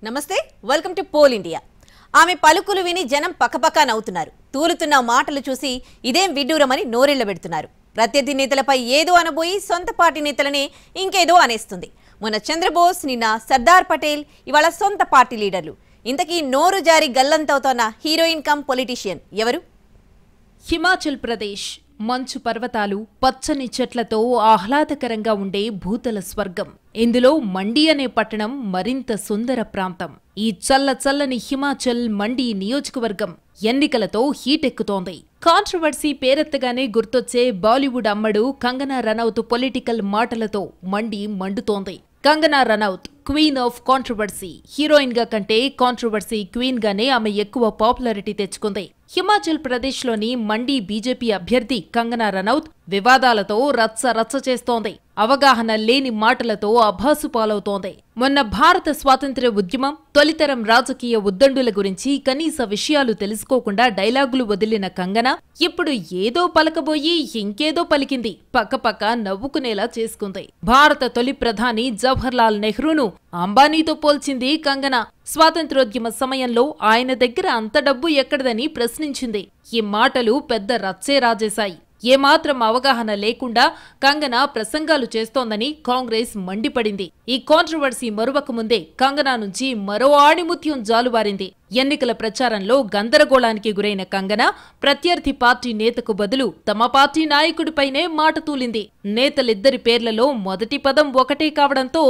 నమస్తే welcome to pole India. ఆమె పలుకులు విని జనం పకపక నవ్వుతున్నారు. తూలుతున్న మాటలు చూసి ఇదేం విడ్డూరమని నోరెళ్ల పెడుతున్నారు. ప్రత్యర్థి నేతలపై ఏదో అనబోయి సొంత పార్టీ నేతలనే ఇంకేదో అనేస్తుంది. మొన్న చంద్రబోస్, నిన్న సర్దార్ పటేల్, ఇవాళ సొంత పార్టీ లీడర్లు. ఇంతకీ నోరు జారి గల్లంతవుతోన్న హీరోయిన్ కమ్ పొలిటీషియన్ ఎవరు? హిమాచల్ ప్రదేశ్ మంచు పర్వతాలు, పచ్చని చెట్లతో ఆహ్లాదకరంగా ఉండే భూతల స్వర్గం. ఇందులో మండి అనే పట్టణం మరింత సుందర ప్రాంతం. ఈ చల్లని హిమాచల్ మండి నియోజకవర్గం ఎన్నికలతో హీటెక్కుతోంది. కాంట్రవర్సీ పేరెత్తగానే గుర్తొచ్చే బాలీవుడ్ అమ్మడు కంగనా రనౌత్ పొలిటికల్ మాటలతో మండి మండుతోంది. Kangana Ranaut queen of controversy. Heroine గా కంటే కాంట్రవర్సీ క్వీన్ గానే ఆమె ఎక్కువ పాపులారిటీ తెచ్చుకుంది. హిమాచల్ ప్రదేశ్ లోని మండి బీజేపీ అభ్యర్థి కంగనా రనౌత్ వివాదాలతో రచ్చ చేస్తోంది. అవగాహన లేని మాటలతో అభాసు పాలవుతోంది. మొన్న భారత స్వాతంత్ర్య ఉద్యమం, తొలితరం రాజకీయ ఉద్దండుల గురించి కనీస విషయాలు తెలుసుకోకుండా డైలాగులు వదిలిన కంగనా ఇప్పుడు ఏదో పలకబోయి ఇంకేదో పలికింది. పక్కపక్క నవ్వుకునేలా చేసుకుంది. భారత తొలి ప్రధాని జవహర్లాల్ నెహ్రూను అంబానీతో పోల్చింది కంగనా. స్వాతంత్ర్యోద్యమ సమయంలో ఆయన దగ్గర అంత డబ్బు ఎక్కడదని ప్రశ్నించింది. ఈ మాటలు పెద్ద రచ్చే రాజేశాయి. ఏమాత్రం అవగాహన లేకుండా కంగనా ప్రసంగాలు చేస్తోందని కాంగ్రెస్ మండిపడింది. ఈ కాంట్రవర్సీ మరువక ముందే కంగనా నుంచి మరో ఆణిముత్యం జాలువారింది. ఎన్నికల ప్రచారంలో గందరగోళానికి గురైన కంగనా ప్రత్యర్థి పార్టీ నేతకు బదులు తమ పార్టీ నాయకుడిపైనే మాట తూలింది. నేతలిద్దరి పేర్లలో మొదటి పదం ఒకటే కావడంతో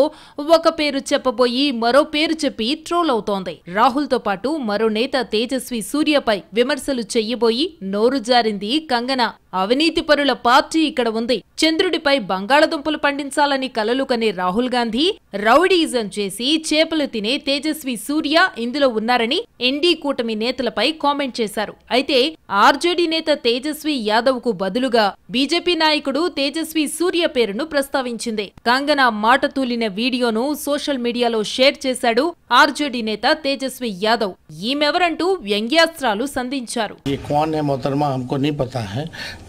ఒక పేరు చెప్పబోయి మరో పేరు చెప్పి ట్రోల్ అవుతోంది. రాహుల్తో పాటు మరో నేత తేజస్వి సూర్యపై విమర్శలు చెయ్యబోయి నోరు జారింది కంగనా. అవినీతి పరుల పార్టీ ఇక్కడ ఉంది. చంద్రుడిపై బంగాళదుంపలు పండించాలని కలలు కనే రాహుల్ గాంధీ రౌడీజం చేసి చేపలు తినే తేజస్వి సూర్య ఇందులో ఉన్నారని ఎన్డీ కూటమి నేతలపై కామెంట్ చేశారు. అయితే ఆర్జేడీ నేత తేజస్వి యాదవ్ కు బదులుగా బీజేపీ నాయకుడు తేజస్వి సూర్య పేరును ప్రస్తావించింది. కంగనా మాట తూలిన వీడియోను సోషల్ మీడియాలో షేర్ చేశాడు ఆర్జేడీ నేత తేజస్వి యాదవ్. ఈమెవరంటూ వ్యంగ్యాస్త్రాలు సంధించారు.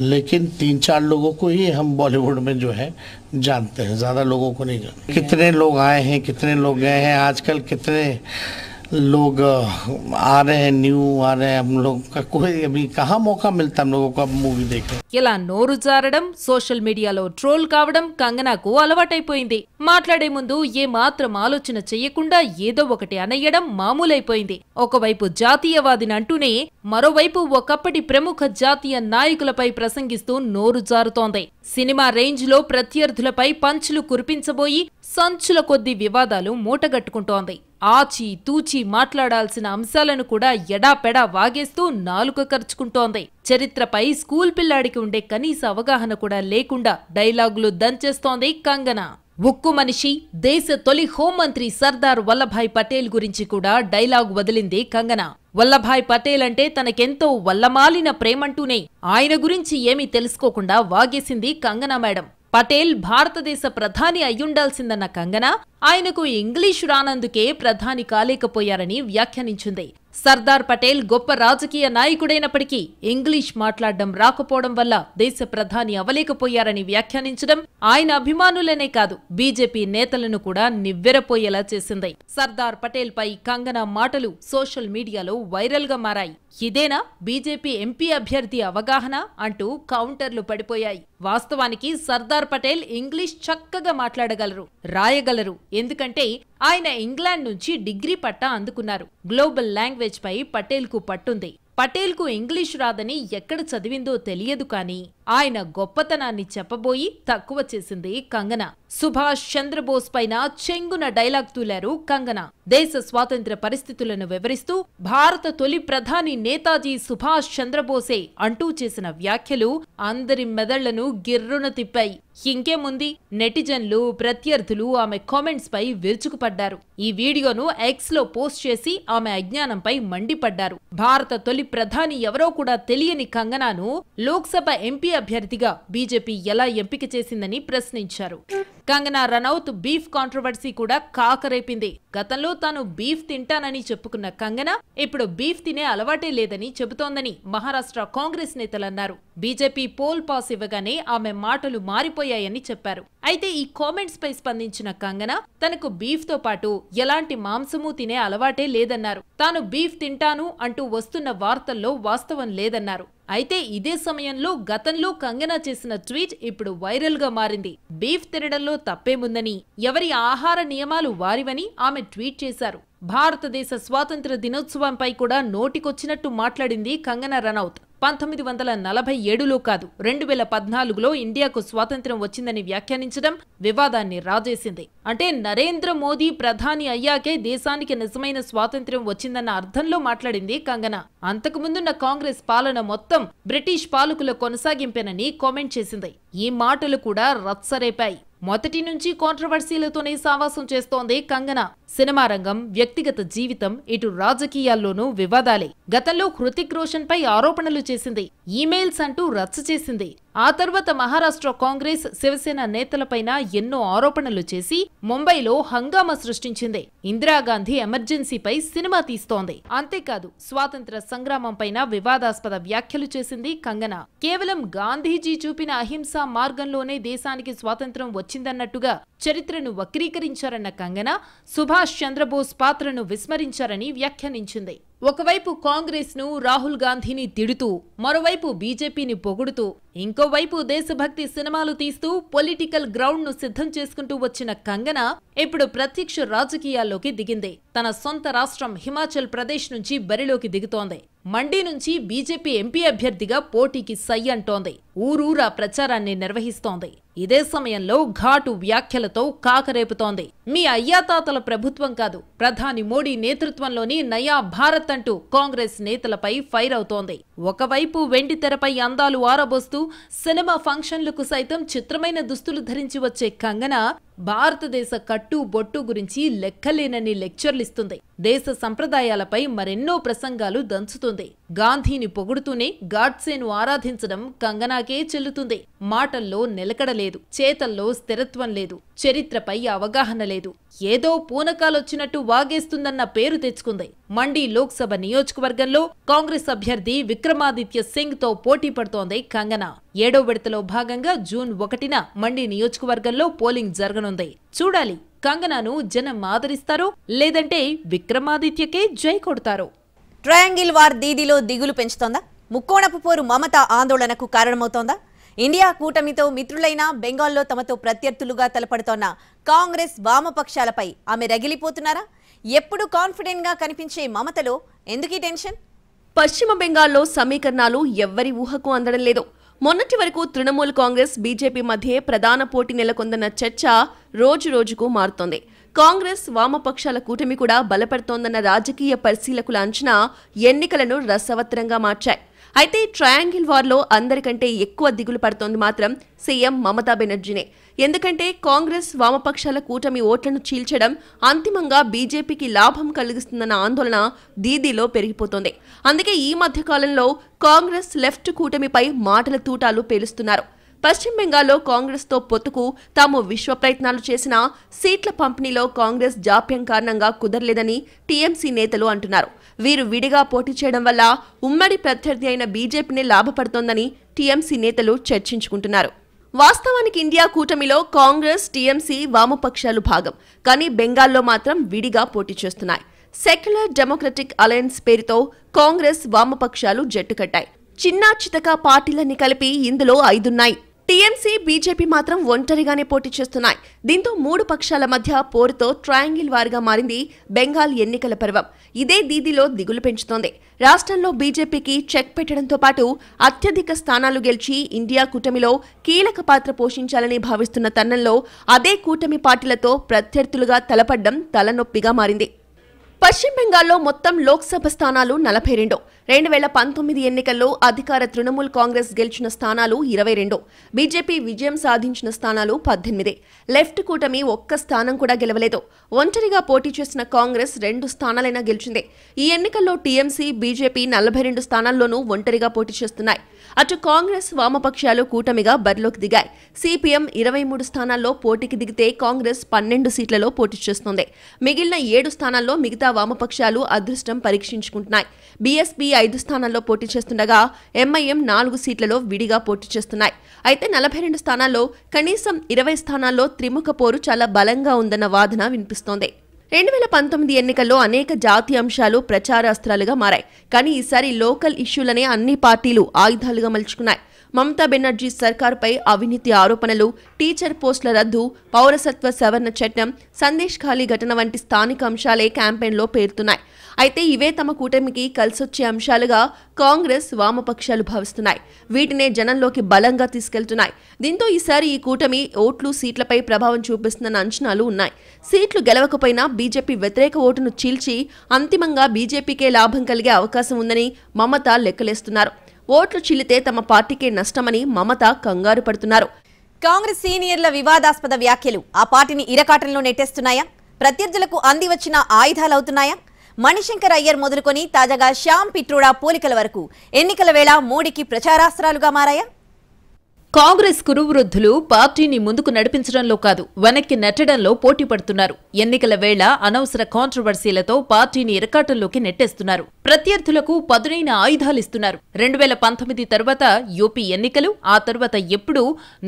लेकिन 3-4 लोगों को ही हम बॉलीवुड में जो है जानते हैं, ज़्यादा लोगों को नहीं जानते। कितने लोग आए हैं, कितने लोग गए हैं, आजकल कितने लोग आ रहे हैं, न्यू आ रहे हैं। हम लोग का कोई अभी कहाँ मौका मिलता हम लोगों को मूवी देखें। ఇలా నోరు జారడం, సోషల్ మీడియాలో ట్రోల్ కావడం కంగనాకు అలవాటైపోయింది. మాట్లాడే ముందు ఏ మాత్రం ఆలోచన చెయ్యకుండా ఏదో ఒకటి అనయ్యడం మామూలైపోయింది. ఒకవైపు జాతీయవాదిని అంటూనే మరోవైపు ఒకప్పటి ప్రముఖ జాతీయ నాయకులపై ప్రసంగిస్తూ నోరు జారుతోంది. సినిమా రేంజ్ లో ప్రత్యర్థులపై పంచులు కురిపించబోయి సంచుల కొద్ది వివాదాలు మూటగట్టుకుంటోంది. ఆచి తూచి మాట్లాడాల్సిన అంశాలను కూడా ఎడాపెడా వాగేస్తూ నాలుక ఖర్చుకుంటోంది. చరిత్రపై స్కూల్ పిల్లాడికి ఉండే కనీస అవగాహన కూడా లేకుండా డైలాగులు దంచేస్తోంది కంగనా. ఉక్కు మనిషి, దేశ తొలి హోంమంత్రి సర్దార్ వల్లభాయ్ పటేల్ గురించి కూడా డైలాగ్ వదిలింది కంగనా. వల్లభాయ్ పటేల్ అంటే తనకెంతో వల్లమాలిన ప్రేమంటూనే ఆయన గురించి ఏమీ తెలుసుకోకుండా వాగేసింది కంగనా మేడం. పటేల్ భారతదేశ ప్రధాని అయ్యుండాల్సిందన్న కంగనా ఆయనకు ఇంగ్లీషు రానందుకే ప్రధాని కాలేకపోయారని వ్యాఖ్యానించింది. సర్దార్ పటేల్ గొప్ప రాజకీయ నాయకుడైనప్పటికీ ఇంగ్లీష్ మాట్లాడడం రాకపోవడం వల్ల దేశ ప్రధాని అవలేకపోయారని వ్యాఖ్యానించడం ఆయన అభిమానులనే కాదు బీజేపీ నేతలను కూడా నివ్వెరపోయేలా చేసింది. సర్దార్ పటేల్ పై కంగనా మాటలు సోషల్ మీడియాలో వైరల్ గా మారాయి. ఇదేనా బీజేపీ ఎంపీ అభ్యర్థి అవగాహన అంటూ కౌంటర్లు పడిపోయాయి. వాస్తవానికి సర్దార్ పటేల్ ఇంగ్లీష్ చక్కగా మాట్లాడగలరు, రాయగలరు. ఎందుకంటే ఆయన ఇంగ్లాండ్ నుంచి డిగ్రీ పట్టా అందుకున్నారు. గ్లోబల్ లాంగ్వేజ్ పై పటేల్ కు పట్టుంది. పటేల్ కు ఇంగ్లీషు రాదని ఎక్కడ చదివిందో తెలియదు కానీ ఆయన గొప్పతనాన్ని చెప్పబోయి తక్కువ చేసింది కంగనా. సుభాష్ చంద్రబోస్ పైన చెంగున డైలాగ్ తూలారు కంగనా. దేశ స్వాతంత్ర్య పరిస్థితులను వివరిస్తూ భారత తొలి ప్రధాని నేతాజీ సుభాష్ చంద్రబోసే అంటూ చేసిన వ్యాఖ్యలు అందరి మెదళ్లను గిర్రున తిప్పాయి. ఇంకేముంది, నెటిజన్లు, ప్రత్యర్థులు ఆమె కామెంట్స్ పై విరుచుకుపడ్డారు. ఈ వీడియోను ఎక్స్ లో పోస్ట్ చేసి ఆమె అజ్ఞానంపై మండిపడ్డారు. భారత తొలి ప్రధాని ఎవరో కూడా తెలియని కంగనాను లోక్సభ ఎంపీ అభ్యర్థిగా బీజేపీ ఎలా ఎంపిక చేసిందని ప్రశ్నించారు. కంగనా రనౌత్ బీఫ్ కాంట్రవర్సీ కూడా కాకరేపింది. గతంలో తాను బీఫ్ తింటానని చెప్పుకున్న కంగనా ఇప్పుడు బీఫ్ తినే అలవాటే లేదని చెబుతోందని మహారాష్ట్ర కాంగ్రెస్ నేతలన్నారు. బీజేపీ పోల్ పాస్ ఇవ్వగానే ఆమె మాటలు మారిపోయాయని చెప్పారు. అయితే ఈ కామెంట్స్ పై స్పందించిన కంగనా తనకు బీఫ్ తో పాటు ఎలాంటి మాంసమూ తినే అలవాటే లేదన్నారు. తాను బీఫ్ తింటాను అంటూ వస్తున్న వార్తల్లో వాస్తవం లేదన్నారు. అయితే ఇదే సమయంలో గతంలో కంగనా చేసిన ట్వీట్ ఇప్పుడు వైరల్ గా మారింది. బీఫ్ తినడంలో తప్పేముందని, ఎవరి ఆహార నియమాలు వారివని ఆమె ట్వీట్ చేశారు. భారతదేశ స్వాతంత్ర దినోత్సవంపై కూడా నోటికొచ్చినట్టు మాట్లాడింది కంగనా రనౌత్. 1947లో కాదు 2014లో ఇండియాకు స్వాతంత్ర్యం వచ్చిందని వ్యాఖ్యానించడం వివాదాన్ని రాజేసింది. అంటే నరేంద్ర మోదీ ప్రధాని అయ్యాకే దేశానికి నిజమైన స్వాతంత్ర్యం వచ్చిందన్న అర్థంలో మాట్లాడింది కంగనా. అంతకుముందున్న కాంగ్రెస్ పాలన మొత్తం బ్రిటిష్ పాలకుల కొనసాగింపేనని కామెంట్ చేసింది. ఈ మాటలు కూడా రచ్చరేపాయి. మొదటి నుంచి కాంట్రవర్సీలతోనే సావాసం చేస్తోంది కంగనా. సినిమా రంగం, వ్యక్తిగత జీవితం, ఇటు రాజకీయాల్లోనూ వివాదాలే. గతంలో హృతిక్ రోషన్ పై ఆరోపణలు చేసింది, ఈమెయిల్స్ అంటూ రచ్చ చేసింది. ఆ తర్వాత మహారాష్ట్ర కాంగ్రెస్, శివసేన నేతలపైన ఎన్నో ఆరోపణలు చేసి ముంబైలో హంగామా సృష్టించింది. ఇందిరాగాంధీ ఎమర్జెన్సీపై సినిమా తీస్తోంది. అంతేకాదు స్వాతంత్ర సంగ్రామంపైన వివాదాస్పద వ్యాఖ్యలు చేసింది కంగనా. కేవలం గాంధీజీ చూపిన అహింసా మార్గంలోనే దేశానికి స్వాతంత్ర్యం వచ్చిందన్నట్టుగా చరిత్రను వక్రీకరించారన్న కంగనా సుభాష్ చంద్రబోస్ పాత్రను విస్మరించారని వ్యాఖ్యానించింది. ఒకవైపు కాంగ్రెస్ ను, రాహుల్ గాంధీని తిడుతూ, మరోవైపు బీజేపీని పొగుడుతూ, ఇంకోవైపు దేశభక్తి సినిమాలు తీస్తూ పొలిటికల్ గ్రౌండ్ ను సిద్ధం చేసుకుంటూ వచ్చిన కంగనా ఇప్పుడు ప్రత్యక్ష రాజకీయాల్లోకి దిగింది. తన సొంత రాష్ట్రం హిమాచల్ ప్రదేశ్ నుంచి బరిలోకి దిగుతోంది. మండి నుంచి బీజేపీ ఎంపీ అభ్యర్థిగా పోటీకి సై అంటోంది. ఊరూరా ప్రచారాన్ని నిర్వహిస్తోంది. ఇదే సమయంలో ఘాటు వ్యాఖ్యలతో కాకరేపుతోంది. మీ అయ్యాతాతల ప్రభుత్వం కాదు, ప్రధాని మోడీ నేతృత్వంలోని నయా భారత్ అంటూ కాంగ్రెస్ నేతలపై ఫైర్ అవుతోంది. ఒకవైపు వెండి తెరపై అందాలు ఆరబోస్తూ సినిమా ఫంక్షన్లకు సైతం చిత్రమైన దుస్తులు ధరించి వచ్చే కంగనా భారతదేశ కట్టు బొట్టు గురించి లెక్కలేనన్ని లెక్చర్లిస్తుంది. దేశ సంప్రదాయాలపై మరెన్నో ప్రసంగాలు దంచుతుంది. గాంధీని పొగుడుతూనే గాడ్సేను ఆరాధించడం కంగనాకే చెల్లుతుంది. మాటల్లో నిలకడలేదు, చేతల్లో స్థిరత్వం లేదు, చరిత్రపై అవగాహన లేదు. ఏదో పూనకాలొచ్చినట్టు వాగేస్తుందన్న పేరు తెచ్చుకుంది. మండి లోక్సభ నియోజకవర్గంలో కాంగ్రెస్ అభ్యర్థి విక్రమాదిత్య సింగ్ తో పోటీ పడుతోంది కంగనా. 7వ విడతలో భాగంగా జూన్ 1న మండి నియోజకవర్గంలో పోలింగ్ జరగనుంది. చూడాలి కంగనాను జనం ఆదరిస్తారో లేదంటే విక్రమాదిత్యకే జై కొడతారో. ట్రయాంగిల్ వార్ దీదిలో దిగులు పెంచుతోందా? ముక్కోణపు పోరు మమత ఆందోళనకు కారణమవుతోందా? ఇండియా కూటమితో మిత్రులైన బెంగాల్లో తమతో ప్రత్యర్థులుగా తలపడుతోన్న కాంగ్రెస్ వామపక్షాలపై ఆమె రగిలిపోతున్నారా? ఎప్పుడు కాన్ఫిడెంట్ గా కనిపించే మమతలో ఎందుకీ టెన్షన్? పశ్చిమ బెంగాల్లో సమీకరణాలు ఎవ్వరి ఊహకు అందడం లేదు. మొన్నటి వరకు తృణమూల్ కాంగ్రెస్, బీజేపీ మధ్య ప్రధాన పోటీ నెలకొందన్న చర్చ రోజు రోజుకు మారుతోంది. కాంగ్రెస్ వామపక్షాల కూటమి కూడా బలపడుతోందన్న రాజకీయ పరిశీలకుల అంచనా ఎన్నికలను రసవత్తరంగా మార్చాయి. అయితే ట్రయాంగిల్ వార్లో అందరికంటే ఎక్కువ దిగులు పడుతోంది మాత్రం సీఎం మమతా బెనర్జీనే. ఎందుకంటే కాంగ్రెస్ వామపక్షాల కూటమి ఓట్లను చీల్చడం అంతిమంగా బీజేపీకి లాభం కలిగిస్తుందన్న ఆందోళన దీదీలో పెరిగిపోతోంది. అందుకే ఈ మధ్య కాలంలో కాంగ్రెస్ లెఫ్ట్ కూటమిపై మాటల తూటాలు పేలుస్తున్నారు. పశ్చిమ బెంగాల్లో కాంగ్రెస్తో పొత్తుకు తాము విశ్వ ప్రయత్నాలు చేసినా సీట్ల పంపిణీలో కాంగ్రెస్ జాప్యం కారణంగా కుదరలేదని టీఎంసీ నేతలు అంటున్నారు. వీరు విడిగా పోటీ చేయడం వల్ల ఉమ్మడి ప్రత్యర్థి అయిన బీజేపీనే లాభపడుతోందని టీఎంసీ నేతలు చర్చించుకుంటున్నారు. వాస్తవానికి ఇండియా కూటమిలో కాంగ్రెస్, టీఎంసీ వామపక్షాలు భాగం. కానీ బెంగాల్లో మాత్రం విడిగా పోటీ చేస్తున్నాయి. సెక్యులర్ డెమోక్రటిక్ అలయన్స్ పేరుతో కాంగ్రెస్ వామపక్షాలు జట్టు కట్టాయి. చిన్నా చితకా పార్టీలన్నీ కలిపి ఇందులో 5 ఉన్నాయి. టీఎంసీ, బీజేపీ మాత్రం ఒంటరిగానే పోటీ చేస్తున్నాయి. దీంతో 3 పక్షాల మధ్య పోరుతో ట్రయాంగిల్ వార్గా మారింది బెంగాల్ ఎన్నికల పర్వం. ఇదే దీదిలో దిగులు పెంచుతోంది. రాష్ట్రంలో బీజేపీకి చెక్ పెట్టడంతో పాటు అత్యధిక స్థానాలు గెలిచి ఇండియా కూటమిలో కీలక పాత్ర పోషించాలని భావిస్తున్న తరుణంలో అదే కూటమి పార్టీలతో ప్రత్యర్థులుగా తలపడ్డం తలనొప్పిగా మారింది. పశ్చిమ బెంగాల్లో మొత్తం లోక్సభ స్థానాలు 42. 2019 ఎన్నికల్లో అధికార తృణమూల్ కాంగ్రెస్ గెలిచిన స్థానాలు 22. బీజేపీ విజయం సాధించిన స్థానాలు 18. లెఫ్ట్ కూటమి ఒక్క స్థానం కూడా గెలవలేదు. ఒంటరిగా పోటీ చేసిన కాంగ్రెస్ 2 స్థానాలైనా గెలిచింది. ఈ ఎన్నికల్లో టీఎంసీ, బీజేపీ 42 స్థానాల్లోనూ ఒంటరిగా పోటీ చేస్తున్నాయి. అటు కాంగ్రెస్, వామపక్షాలు కూటమిగా బరిలోకి దిగాయి. సిపిఎం 23 స్థానాల్లో పోటీకి దిగితే కాంగ్రెస్ 12 సీట్లలో పోటీ చేస్తోంది. మిగిలిన 7 స్థానాల్లో మిగతా వామపక్షాలు అదృష్టం పరీక్షించుకుంటున్నాయి. బీఎస్పీ 5 స్థానాల్లో పోటీ చేస్తుండగా ఎంఐఎం 4 సీట్లలో విడిగా పోటీ చేస్తున్నాయి. అయితే 42 స్థానాల్లో కనీసం 20 స్థానాల్లో త్రిముఖ పోరు చాలా బలంగా ఉందన్న వాదన వినిపిస్తోంది. 2019 ఎన్నికల్లో అనేక జాతీయ అంశాలు ప్రచారాస్త్రాలుగా మారాయి. కానీ ఈసారి లోకల్ ఇష్యూలనే అన్ని పార్టీలు ఆయుధాలుగా మలుచుకున్నాయి. మమతా బెనర్జీ సర్కారుపై అవినీతి ఆరోపణలు, టీచర్ పోస్టుల రద్దు, పౌరసత్వ సవరణ చట్టం, సందేశ్ ఖాళీ ఘటన వంటి స్థానిక అంశాలే క్యాంపెయిన్లో పేరుతున్నాయి. అయితే ఇవే తమ కూటమికి కలిసొచ్చే అంశాలుగా కాంగ్రెస్, వామపక్షాలు భావిస్తున్నాయి. వీటినే జనంలోకి బలంగా తీసుకెళ్తున్నాయి. దీంతో ఈసారి ఈ కూటమి ఓట్లు, సీట్లపై ప్రభావం చూపిస్తుందన్న అంచనాలు ఉన్నాయి. సీట్లు గెలవకపోయినా బీజేపీ వ్యతిరేక ఓటును చీల్చి అంతిమంగా బీజేపీకే లాభం కలిగే అవకాశం ఉందని మమత లెక్కలేస్తున్నారు. ఓట్లు చీలితే తమ పార్టీకే నష్టమని మమత కంగారు పడుతున్నారు. కాంగ్రెస్ సీనియర్ల వివాదాస్పద వ్యాఖ్యలు ఆ పార్టీని ఇరకాటంలో నెట్టేస్తున్నాయా? ప్రత్యర్థులకు అంది వచ్చిన ఆయుధాలవుతున్నాయా? మణిశంకర్ అయ్యర్ మొదలుకొని తాజాగా శ్యామ్ పిట్రోడా పోలికల వరకు ఎన్నికల వేళ మోడీకి ప్రచారాస్త్రాలుగా మారాయా? కాంగ్రెస్ కురువృద్ధులు పార్టీని ముందుకు నడిపించడంలో కాదు, వెనక్కి నెట్టడంలో పోటీ పడుతున్నారు. ఎన్నికల వేళ అనవసర కాంట్రవర్సీలతో పార్టీని ఇరకాటంలోకి నెట్టేస్తున్నారు. ప్రత్యర్థులకు పదునైన ఆయుధాలిస్తున్నారు. 2019 తర్వాత యూపీ ఎన్నికలు, ఆ తర్వాత ఎప్పుడూ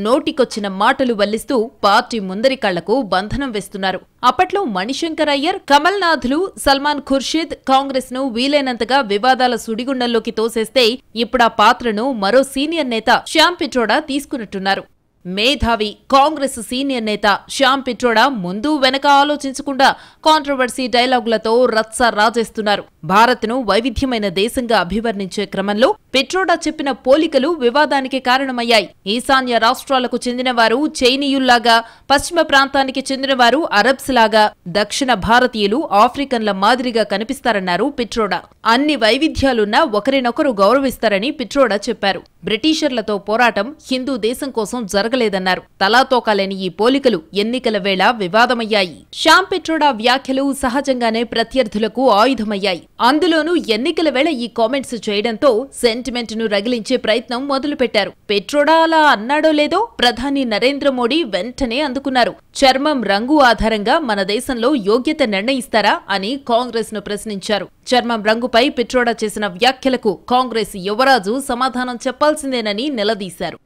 నోటికొచ్చిన మాటలు వల్లిస్తూ పార్టీ ముందరి కళ్లకు బంధనం వేస్తున్నారు. అప్పట్లో మణిశంకర్ అయ్యర్, కమల్నాథ్లు, సల్మాన్ ఖుర్షిద్ కాంగ్రెస్ ను వీలైనంతగా వివాదాల సుడిగుండంలోకి తోసేస్తే ఇప్పుడా పాత్రను మరో సీనియర్ నేత శ్యామ్ పిట్రోడా తీసుకున్నట్టున్నారు. మేధావి కాంగ్రెస్ సీనియర్ నేత శ్యామ్ పిట్రోడా ముందు వెనక ఆలోచించకుండా కాంట్రవర్సీ డైలాగులతో రచ్చ రాజేస్తున్నారు. భారత్ను వైవిధ్యమైన దేశంగా అభివర్ణించే క్రమంలో పిట్రోడా చెప్పిన పోలికలు వివాదానికి కారణమయ్యాయి. ఈశాన్య రాష్ట్రాలకు చెందినవారు చైనీయుల్లాగా, పశ్చిమ ప్రాంతానికి చెందినవారు అరబ్స్ లాగా, దక్షిణ భారతీయులు ఆఫ్రికన్ల మాదిరిగా కనిపిస్తారన్నారు పిట్రోడా. అన్ని వైవిధ్యాలున్నా ఒకరినొకరు గౌరవిస్తారని పిట్రోడా చెప్పారు. బ్రిటిషర్లతో పోరాటం హిందూ దేశం కోసం జరగలేదన్నారు. తలాతోకాలేని ఈ పోలికలు ఎన్నికల వేళ వివాదమయ్యాయి. శ్యామ్ పిట్రోడా వ్యాఖ్యలు సహజంగానే ప్రత్యర్థులకు ఆయుధమయ్యాయి. అందులోనూ ఎన్నికల వేళ ఈ కామెంట్స్ చేయడంతో సెంటిమెంట్ ను రగిలించే ప్రయత్నం మొదలుపెట్టారు. పిట్రోడా అలా అన్నాడో లేదో ప్రధాని నరేంద్ర మోడీ వెంటనే అందుకున్నారు. చర్మం రంగు ఆధారంగా మన దేశంలో యోగ్యత నిర్ణయిస్తారా అని కాంగ్రెస్ ను ప్రశ్నించారు. చర్మం రంగుపై పిట్రోడా చేసిన వ్యాఖ్యలకు కాంగ్రెస్ యువరాజు సమాధానం చెప్పాల్సిందేనని నిలదీశారు.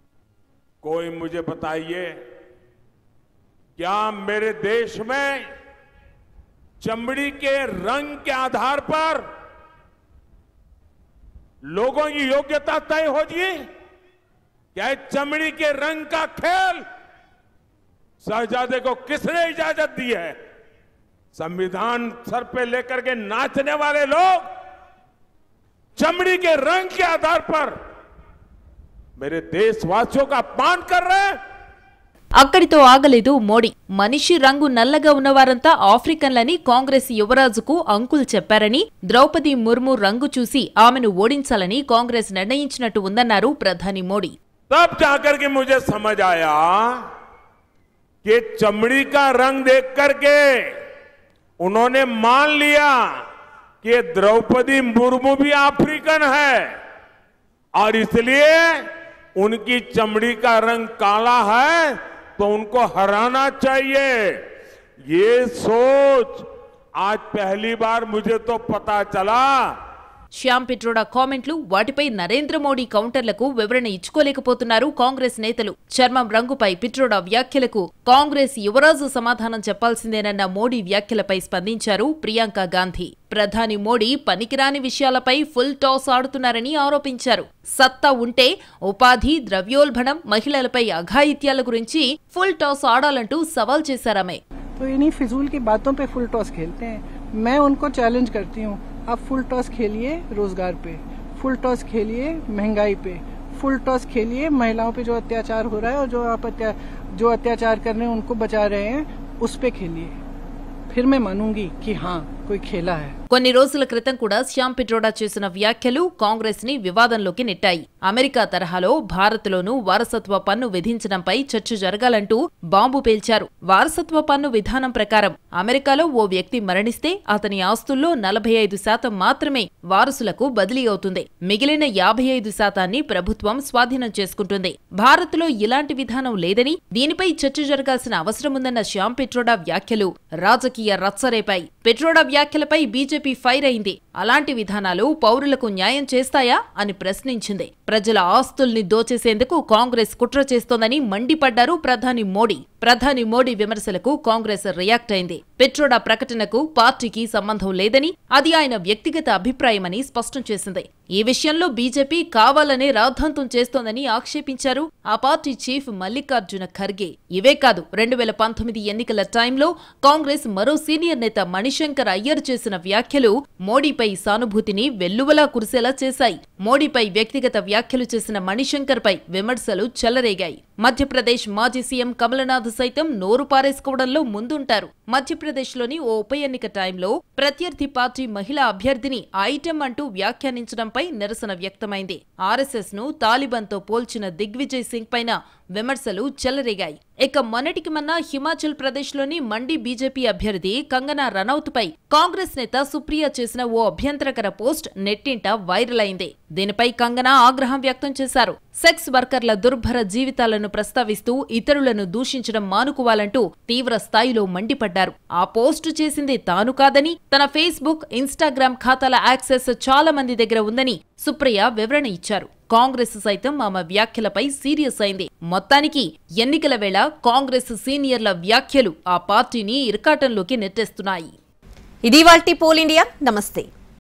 कोई मुझे बताइए, क्या मेरे देश में चमड़ी के रंग के आधार पर लोगों की योग्यता तय हो जी? क्या चमड़ी के रंग का खेल शहजादे को किसने इजाजत दी है? संविधान सर पे लेकर के नाचने वाले लोग चमड़ी के रंग के आधार पर मेरे देशवासियों का अपमान कर रहे हैं. అక్కడితో ఆగలేదు మోడీ. మనిషి రంగు నల్లగా ఉన్నవారంతా ఆఫ్రికన్లని కాంగ్రెస్ యువరాజుకు అంకుల్ చెప్పారని, ద్రౌపది ముర్ము రంగు చూసి ఆమెను ఓడించాలని కాంగ్రెస్ నిర్ణయించినట్టు ఉందన్నారు ప్రధాని మోడీ. तब जाकर के मुझे समझ आया कि चमड़ी का रंग देख करके उन्होंने मान लिया कि द्रौपदी मुर्मू भी अफ्रीकन है और इसलिए उनकी चमड़ी का रंग काला है तो उनको हराना चाहिए. ये सोच आज पहली बार मुझे तो पता चला. శ్యామ్ పిట్రోడా కామెంట్లు, వాటిపై నరేంద్ర మోడీ కౌంటర్లకు వివరణ ఇచ్చుకోలేకపోతున్నారు కాంగ్రెస్ నేతలు. చర్మం రంగుపై పిట్రోడా వ్యాఖ్యలకు కాంగ్రెస్ యువరాజు సమాధానం చెప్పాల్సిందేనన్న మోడీ వ్యాఖ్యలపై స్పందించారు ప్రియాంక గాంధీ. ప్రధాని మోడీ పనికిరాని విషయాలపై ఫుల్ టాస్ ఆడుతున్నారని ఆరోపించారు. సత్తా ఉంటే ఉపాధి, ద్రవ్యోల్బణం, మహిళలపై అఘాయిత్యాల గురించి ఫుల్ టాస్ ఆడాలంటూ సవాల్ చేశారామె. तो इन्हीं फिजूल की बातों पे फुल टॉस खेलते हैं. मैं उनको चैलेंज करती हूँ, आप फुल टॉस खेलिए रोजगार पे, फुल टॉस खेलिए महंगाई पे, फुल टॉस खेलिए महिलाओं पे जो अत्याचार हो रहा है और जो अत्याचार कर रहे हैं उनको बचा रहे हैं, उस पे खेलिए. फिर मैं मानूंगी कि हाँ कोई खेला है. కొన్ని రోజుల క్రితం కూడా శ్యామ్ పిట్రోడా చేసిన వ్యాఖ్యలు కాంగ్రెస్ ని వివాదంలోకి నెట్టాయి. అమెరికా తరహాలో భారత్లోనూ వారసత్వ పన్ను విధించడంపై చర్చ జరగాలంటూ బాంబు పేల్చారు. వారసత్వ పన్ను విధానం ప్రకారం అమెరికాలో ఓ వ్యక్తి మరణిస్తే అతని ఆస్తుల్లో 45% మాత్రమే వారసులకు బదిలీ అవుతుంది. మిగిలిన 55% ప్రభుత్వం స్వాధీనం చేసుకుంటుంది. భారత్లో ఇలాంటి విధానం లేదని, దీనిపై చర్చ జరగాల్సిన అవసరముందన్న శ్యామ్ పెట్రోడా వ్యాఖ్యలు రాజకీయ రచ్చరేపాయి. పెట్రోడా వ్యాఖ్యలపై బీజేపీ ఫైర్ అయింది. అలాంటి విధానాలు పౌరులకు న్యాయం చేస్తాయా అని ప్రశ్నించింది. ప్రజల ఆస్తుల్ని దోచేసేందుకు కాంగ్రెస్ కుట్ర చేస్తోందని మండిపడ్డారు ప్రధాని మోడీ. ప్రధాని మోడీ విమర్శలకు కాంగ్రెస్ రియాక్ట్ అయింది. పెట్రోడా ప్రకటనకు పార్టీకి సంబంధం లేదని, అది ఆయన వ్యక్తిగత అభిప్రాయమని స్పష్టం చేసింది. ఈ విషయంలో బీజేపీ కావాలనే రాద్ధాంతం చేస్తోందని ఆక్షేపించారు ఆ పార్టీ చీఫ్ మల్లికార్జున ఖర్గే. ఇవే కాదు, 2019 ఎన్నికల టైంలో కాంగ్రెస్ మరో సీనియర్ నేత మణిశంకర్ అయ్యర్ చేసిన వ్యాఖ్యలు మోడీపై సానుభూతిని వెల్లువలా కురిసేలా చేశాయి. మోడీపై వ్యక్తిగత వ్యాఖ్యలు చేసిన మణిశంకర్ పై విమర్శలు చెలరేగాయి. మధ్యప్రదేశ్ మాజీ సీఎం కమలనాథ్ సైతం నోరు పారేసుకోవడంలో ముందుంటారు. మధ్యప్రదేశ్లోని ఓ ఉప ఎన్నిక టైంలో ప్రత్యర్థి పార్టీ మహిళా అభ్యర్థిని ఐటెం అంటూ వ్యాఖ్యానించడంపై నిరసన వ్యక్తమైంది. ఆర్ఎస్ఎస్ ను తాలిబాన్తో పోల్చిన దిగ్విజయ్ సింగ్ పైన విమర్శలు చెలరేగాయి. ఇక మొన్నటికి మొన్న హిమాచల్ ప్రదేశ్లోని మండి బీజేపీ అభ్యర్థి కంగనా రనౌత్ పై కాంగ్రెస్ నేత సుప్రియా చేసిన ఓ అభ్యంతరకర పోస్ట్ నెట్టింట వైరల్ అయింది. దీనిపై కంగనా ఆగ్రహం వ్యక్తం చేశారు. సెక్స్ వర్కర్ల దుర్భర జీవితాలను ప్రస్తావిస్తూ ఇతరులను దూషించడం మానుకోవాలంటూ తీవ్ర స్థాయిలో మండిపడ్డారు. ఆ పోస్టు చేసింది తాను కాదని, తన ఫేస్బుక్, ఇన్స్టాగ్రామ్ ఖాతాల యాక్సెస్ చాలా మంది దగ్గర ఉందని సుప్రియ వివరణ ఇచ్చారు. కాంగ్రెస్ సైతం ఆమె వ్యాఖ్యలపై సీరియస్ అయింది. మొత్తానికి ఎన్నికల వేళ కాంగ్రెస్ సీనియర్ల వ్యాఖ్యలు ఆ పార్టీని ఇరకాటంలోకి నెట్టేస్తున్నాయి. ఇది ఇవాల్టి పోల్ ఇండియా. నమస్తే.